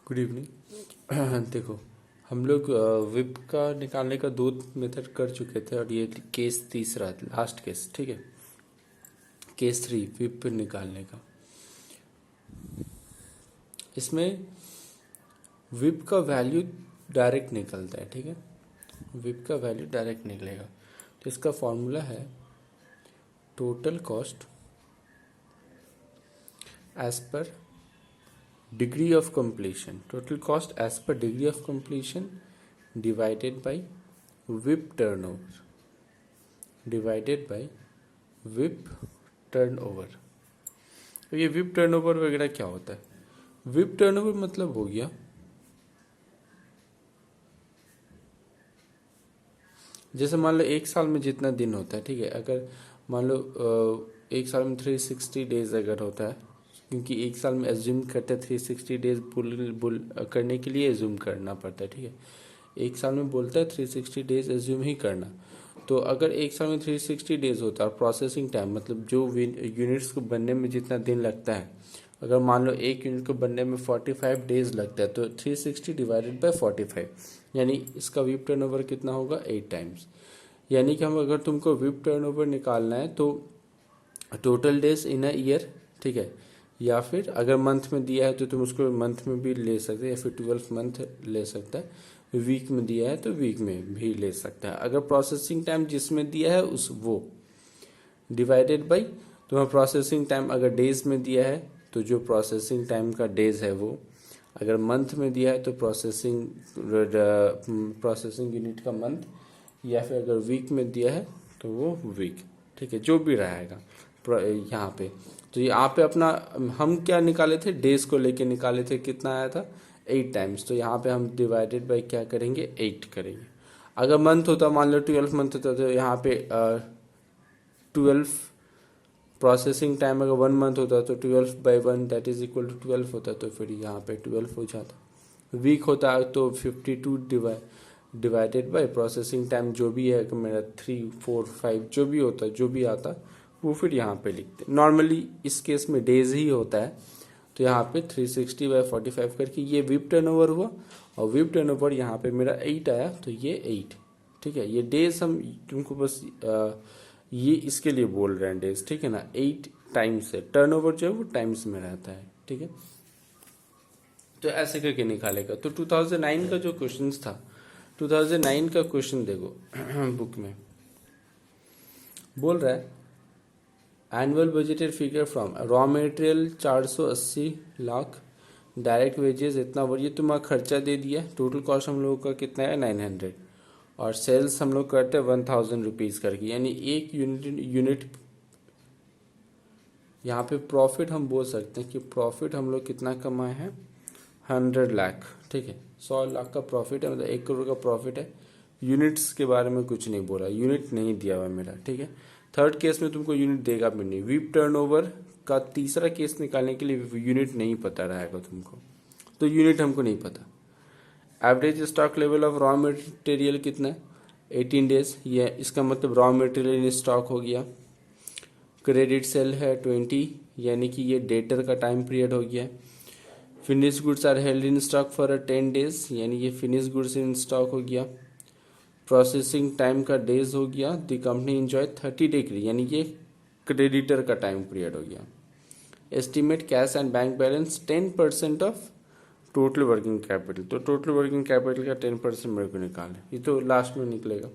Good evening. देखो, हम लोग विप का निकालने का दो मेथड कर चुके थे और ये केस तीसरा लास्ट केस, ठीक है। केस 3 विप निकालने का। इसमें विप का वैल्यू डायरेक्ट निकलता है, ठीक है। विप का वैल्यू डायरेक्ट निकलेगा। तो इसका फॉर्मूला है total cost as per degree of completion. Total cost as per degree of completion divided by whip turnover divided by whip turnover. तो ये विप टर्नओवर वगैरह क्या होता है? विप टर्नओवर मतलब हो गया, जैसे मान लो एक साल में जितना दिन होता है, ठीक है। अगर मान लो एक साल में 360 डेज अगर होता है, क्योंकि एक साल में एज्यूम करते हैं 360 डेज बुल करने के लिए एज्यूम करना पड़ता है, ठीक है। एक साल में बोलता है 360 डेज एज्यूम ही करना। तो अगर एक साल में 360 डेज होता है और प्रोसेसिंग टाइम मतलब जो यूनिट्स को बनने में जितना दिन लगता है, अगर मान लो एक यूनिट को बनने में 45 डेज लगता है, तो 360 डिवाइडेड बाय 45, यानी इसका विप टर्नओवर कितना होगा? 8 टाइम्स। यानी कि हम अगर तुमको विप टर्नओवर निकालना है तो total days in a year, ठीक है। या फिर अगर मंथ में दिया है तो तुम उसको मंथ में भी ले सकते हैं, या फिर 12 मंथ ले सकता है। वीक में दिया है तो वीक में भी ले सकता है। अगर प्रोसेसिंग टाइम जिसमें दिया है उस वो डिवाइडेड बाई तुम्हारा प्रोसेसिंग टाइम अगर डेज में दिया है तो जो प्रोसेसिंग टाइम का डेज है वो, अगर मंथ में दिया है तो प्रोसेसिंग यूनिट का मंथ, या फिर अगर वीक में दिया है तो वो वीक, ठीक है। जो भी रहेगा यहाँ पे। तो यहाँ पे अपना हम क्या निकाले थे? डेज को लेके निकाले थे। कितना आया था? 8 टाइम्स। तो यहाँ पे हम डिवाइडेड बाई क्या करेंगे? 8 करेंगे। अगर मंथ होता, मान लो 12 मंथ होता, तो यहाँ पे 12 प्रोसेसिंग टाइम अगर 1 मंथ होता तो 12/1 दैट इज इक्वल टू 12 होता, तो फिर यहाँ पे 12 हो जाता। वीक होता तो 52 डिवाइडेड बाय प्रोसेसिंग टाइम जो भी है मेरा 3, 4, 5 जो भी होता, जो भी आता वो फिर यहाँ पे लिखते। नॉर्मली इस केस में डेज ही होता है, तो यहाँ पे 360/45 करके ये विप टर्नओवर हुआ, और विप टर्नओवर यहाँ पे मेरा 8 आया, तो ये 8, ठीक है। ये डेज हम तुमको बस ये इसके लिए बोल रहे हैं डेज, ठीक है ना। 8 टाइम्स है, टर्नओवर जो है वो टाइम्स में रहता है, ठीक है। तो ऐसे करके निकालेगा। तो 2009 का जो क्वेश्चन था, 2009 का क्वेश्चन देखो बुक में बोल रहा है annual budgeted figure from raw material 480 lakh, direct wages इतना, ये तुम्हारा खर्चा दे दिया। टोटल कॉस्ट हम लोगों का कितना है? 900, और सेल्स हम लोग करते हैं 1000 रुपीज़ करके, यानी एक यूनिट। यहाँ पे प्रॉफिट हम बोल सकते हैं कि प्रॉफिट हम लोग कितना कमाए हैं? 100 लाख, ठीक है। 100 लाख का प्रॉफिट है, मतलब 1 करोड़ का प्रॉफिट है। यूनिट्स के बारे में कुछ नहीं बोला, यूनिट नहीं दिया हुआ मेरा, ठीक है। थर्ड केस में तुमको यूनिट देगा भी नहीं। विप टर्नओवर का तीसरा केस निकालने के लिए यूनिट नहीं पता रहेगा तुमको, तो यूनिट हमको नहीं पता। Average stock level of raw material कितना है? 18 डेज। ये इसका मतलब रॉ मटेरियल इन स्टॉक हो गया। क्रेडिट सेल है 20, यानी कि ये डेटर का टाइम पीरियड हो गया। Finish goods are held in stock for 10 days, यानी ये फिनिश गुड्स इन स्टॉक हो गया। प्रोसेसिंग टाइम का डेज हो गया। द कंपनी इंजॉय 30 डे, यानी ये क्रेडिटर का टाइम पीरियड हो गया। Estimate cash and bank balance 10% of total working capital, तो टोटल वर्किंग कैपिटल का 10% मेरे को निकालना, ये तो लास्ट में निकलेगा,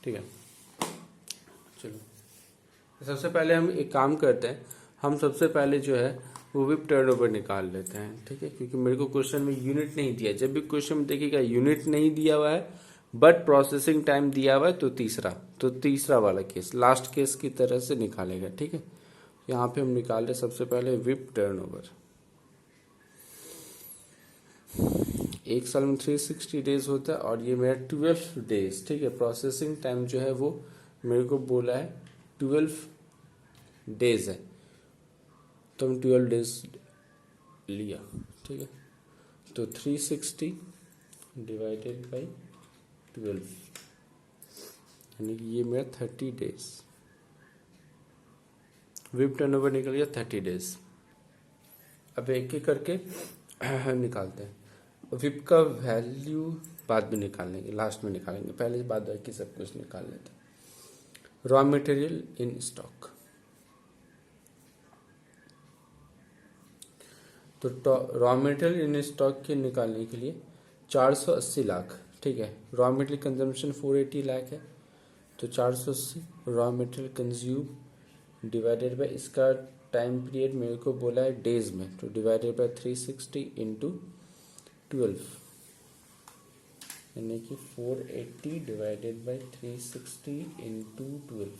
ठीक है। चलो सबसे पहले हम एक काम करते हैं, हम सबसे पहले जो है वो विप टर्नओवर निकाल लेते हैं, ठीक है। क्योंकि मेरे को क्वेश्चन में यूनिट नहीं दिया। जब भी क्वेश्चन में देखिएगा यूनिट नहीं दिया हुआ है बट प्रोसेसिंग टाइम दिया हुआ है, तो तीसरा वाला केस लास्ट केस की तरह से निकालेगा, ठीक है। यहाँ पे हम निकाल रहे सबसे पहले विप टर्नओवर। एक साल में 360 डेज होता है और ये मेरा 12 डेज, ठीक है। प्रोसेसिंग टाइम जो है वो मेरे को बोला है 12 डेज है, तो हम 12 डेज लिया, ठीक है। तो 360 डिवाइडेड बाई 12, यानी कि ये मेरा 30 डेज। विप टर्नओवर निकल गया 30 डेज। अब एक एक करके निकालते हैं। विप का वैल्यू बाद में निकाल लेंगे, लास्ट में निकालेंगे, पहले बाद बाकी सब कुछ निकाल लेते हैं। रॉ मटेरियल इन स्टॉक, तो रॉ मटेरियल इन स्टॉक के निकालने के लिए 480 लाख, ठीक है। रॉ मटेरियल कंजम्पशन 480 लाख है, तो 480 raw material consume divided by इसका टाइम पीरियड मेरे को बोला है डेज में, तो डिवाइडेड बाय 360 इंटू 12, यानी कि 480 डिवाइडेड बाय 360 इंटू 12,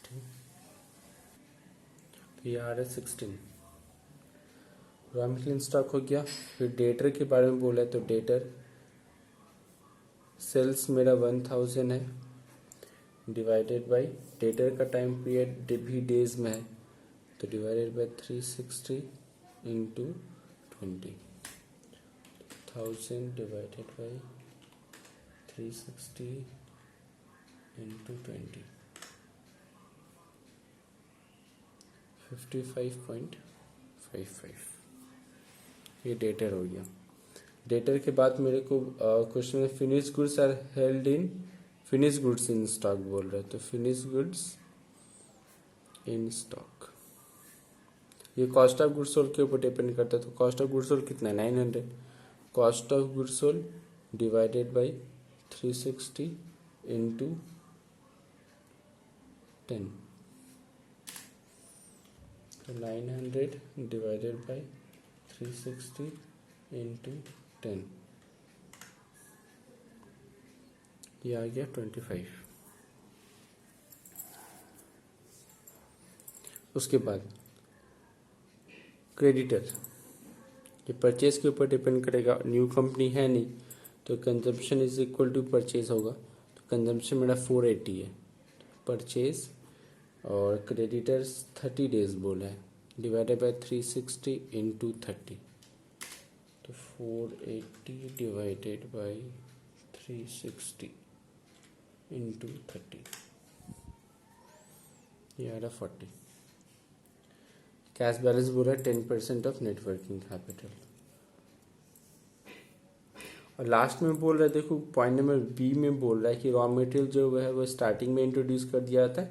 तो ये आ रहा है 16। रॉ मटेरियल स्टॉक हो गया। फिर डेटर के बारे में बोला है, तो डेटर सेल्स मेरा 1000 है, डिवाइडेड बाय डेटर का टाइम पीरियड भी डेज में है, तो divided by 360 into 20, 1000 divided by 360 into 20, 55.55, ये डेटर हो गया। डेटर के बाद मेरे को क्वेश्चन में finish goods are held in, finish goods in stock बोल रहे हैं, तो फिनिश गुड्स इन स्टॉक ये कॉस्ट ऑफ गुड्स सोल्ड के ऊपर डिपेंड करता है, तो कॉस्ट ऑफ गुड्स सोल्ड कितना है 900, cost of goods sold divided by 360 into 10, तो 900 डिवाइडेड बाय 360 इंटू 10, ये आ गया 25। उसके बाद क्रेडिटर, ये परचेज के ऊपर डिपेंड करेगा, न्यू कंपनी है नहीं, तो consumption is equal to purchase होगा, तो कंजम्पशन मेरा 480 है, परचेज और क्रेडिटर्स 30 डेज बोला है, डिवाइडेड बाय 360 इंटू 30, तो 480 डिवाइडेड बाय 360 इंटू 30, ये आ रहा 40। कैश बैलेंस बोल रहा है 10% ऑफ नेट वर्किंग कैपिटल। और लास्ट में बोल रहा है, देखो पॉइंट नंबर बी में बोल रहा है कि रॉ मटेरियल जो है वो स्टार्टिंग में इंट्रोड्यूस कर दिया जाता है,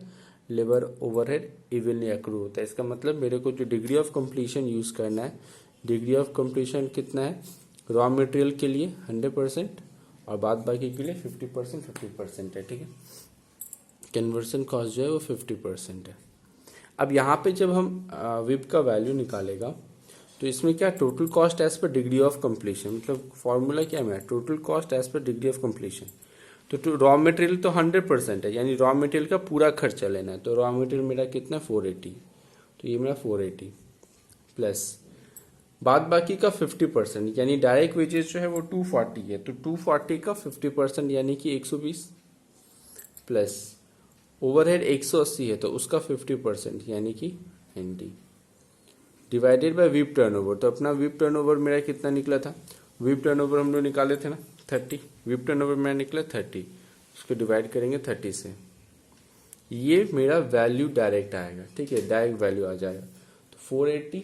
लेबर ओवरहेड इवनली एक्रू होता है। इसका मतलब मेरे को जो डिग्री ऑफ कंप्लीशन यूज करना है, डिग्री ऑफ कंप्लीशन कितना है रॉ मटेरियल के लिए 100% और बाद बाकी के लिए 50% है, ठीक है। कन्वर्सन कॉस्ट जो है वो 50% है। अब यहाँ पे जब हम विप का वैल्यू निकालेगा, तो इसमें क्या total cost as per degree of completion, मतलब फॉर्मूला क्या है total cost as per degree of completion, तो रॉ मटेरियल तो 100% है, यानी रॉ मटेरियल का पूरा खर्चा लेना है, तो रॉ मटेरियल मेरा कितना 480, तो ये मेरा 480 प्लस बाद बाकी का 50%, यानी डायरेक्ट वेजेस जो है वो 240 है, तो 240 का 50% यानी कि 120 प्लस ओवरहेड 180 है, तो उसका 50% यानी कि 90 डिवाइडेड बाय विप टर्नओवर। तो अपना विप टर्नओवर मेरा कितना निकला था, विप टर्नओवर हम लोग निकाले थे ना 30, विप टर्नओवर मेरा निकला 30, उसको डिवाइड करेंगे 30 से, ये मेरा वैल्यू डायरेक्ट आएगा, ठीक है, डायरेक्ट वैल्यू आ जाएगा, तो 480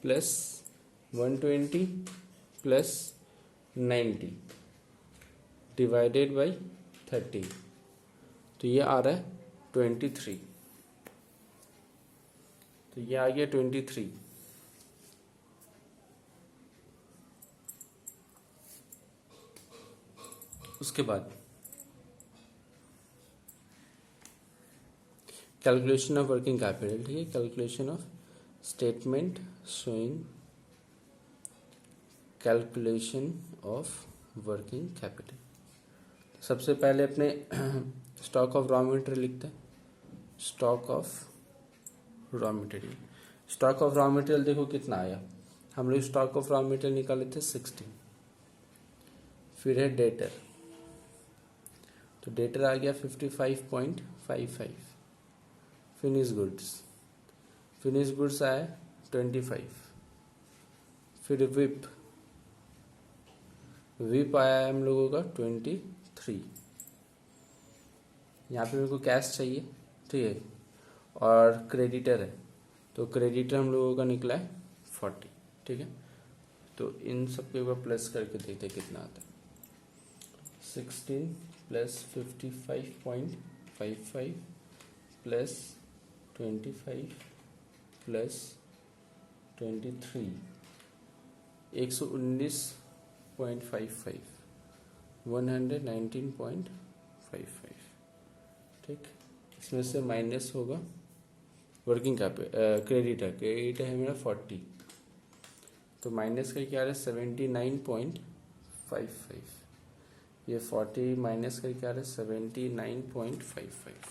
प्लस 120 प्लस 90 डिवाइडेड बाई 30, तो ये आ रहा है 23, तो ये आ गया 23। उसके बाद कैलकुलेशन ऑफ वर्किंग कैपिटल, ठीक है, calculation of statement showing calculation of working capital. सबसे पहले अपने स्टॉक ऑफ रॉ मटेरियल लिखते हैं, stock of raw material, stock of raw material देखो कितना आया, हम लोग स्टॉक ऑफ रॉ मटेरियल निकाले थे 60, फिर है डेटर, तो डेटर आ गया 55.55, फिनिश गुड्स, फिनिश गुड्स आया 25, फिर विप, विप आया है हम लोगों का 23, यहाँ पे मेरे को कैश चाहिए, ठीक है, और क्रेडिटर है, तो क्रेडिटर हम लोगों का निकला है 40। ठीक है, तो इन सब के ऊपर प्लस करके देखते कितना आता है। 16 प्लस 55.55 प्लस 25 प्लस 23 119.55 119.55। ठीक, इसमें से माइनस होगा वर्किंग क्रेडिट है मेरा 40, तो माइनस करके आ रहा है 79.55। ये 40 माइनस करके आ रहा है 79.55।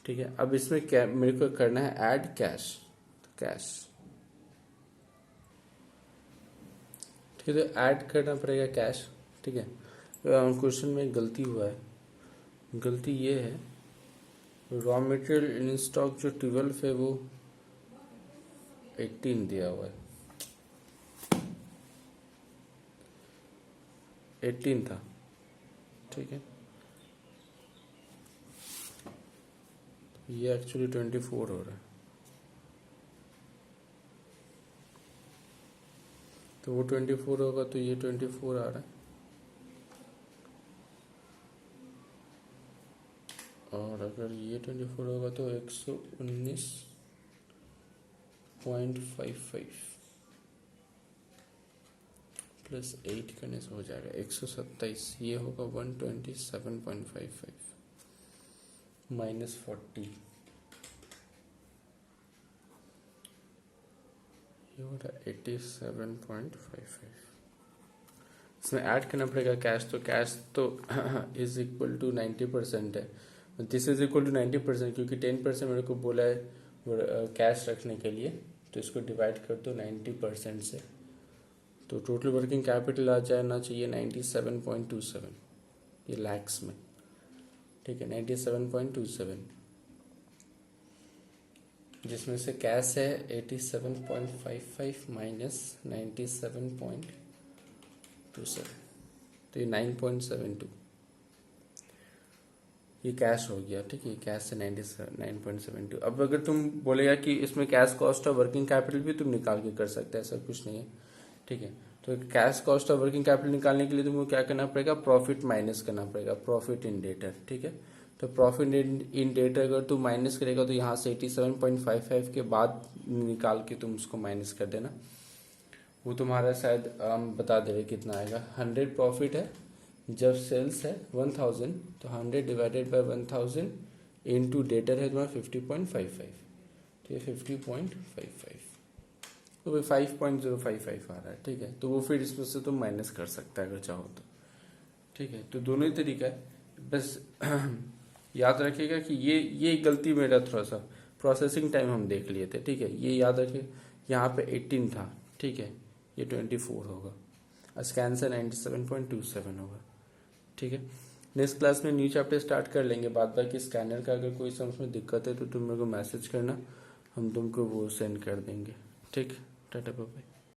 ठीक है, अब इसमें क्या मेरे को करना है, ऐड कैश। तो कैश, ठीक है, तो ऐड करना पड़ेगा कैश। ठीक है, क्वेश्चन में गलती हुआ है, गलती ये है रॉ मटेरियल इन स्टॉक जो 12 है वो 18 दिया हुआ है, 18 था। ठीक है, ये एक्चुअली 24 हो रहा है, तो वो 24 होगा तो ये 24 आ रहा है, और अगर ये 24 होगा तो 119.55 प्लस 8 करने से हो जाएगा 127। ये होगा 127.55 माइनस 40, ये हो रहा 87.55। इसमें ऐड करना पड़ेगा कैश, तो कैश तो इज इक्वल टू 90% है, दिस इज इक्वल टू 90% क्योंकि 10% मेरे को बोला है कैश रखने के लिए, तो इसको डिवाइड कर दो 90% से, तो टोटल वर्किंग कैपिटल आ जाना चाहिए 97.27, ये लैक्स में। ठीक है, 97.27, जिसमें से कैश है 87.55 माइनस 97.27, तो ये 9.72 ये कैश हो गया। ठीक है, कैश से 9.72। अब अगर तुम बोलेगा कि इसमें cash cost of working capital भी तुम निकाल के कर सकते हैं, ऐसा कुछ नहीं है। ठीक है, तो cash cost of working capital निकालने के लिए तुमको क्या करना पड़ेगा, प्रॉफिट माइनस करना पड़ेगा, प्रॉफिट इन डेटर। ठीक है, तो प्रॉफिट इन डेटर अगर तू माइनस करेगा तो यहाँ से 87.55 के बाद निकाल के तुम उसको माइनस कर देना, वो तुम्हारा शायद बता दे रहे कितना आएगा। 100 प्रॉफिट है, जब सेल्स है 1000 तो 100 डिवाइडेड बाय 1000 इनटू डेटर है तुम्हारा 50.55, तो ये 50.55, तो भाई 5.055 आ रहा है। ठीक है, तो वो फिर इसमें से तुम माइनस कर सकता है अगर चाहो तो। ठीक है, तो दोनों ही तरीका है, बस याद रखिएगा कि ये गलती मेरा थोड़ा सा प्रोसेसिंग टाइम हम देख लिए थे। ठीक है, ये याद रखिए, यहाँ पे 18 था। ठीक है, ये 24 होगा, इसका आंसर 97.27 होगा। ठीक है, नेक्स्ट क्लास में न्यू चैप्टर स्टार्ट कर लेंगे, बाद बाकी स्कैनर का अगर कोई समझ में दिक्कत है तो तुम मेरे को मैसेज करना, हम तुमको वो सेंड कर देंगे। ठीक, टाटा बाय बाय।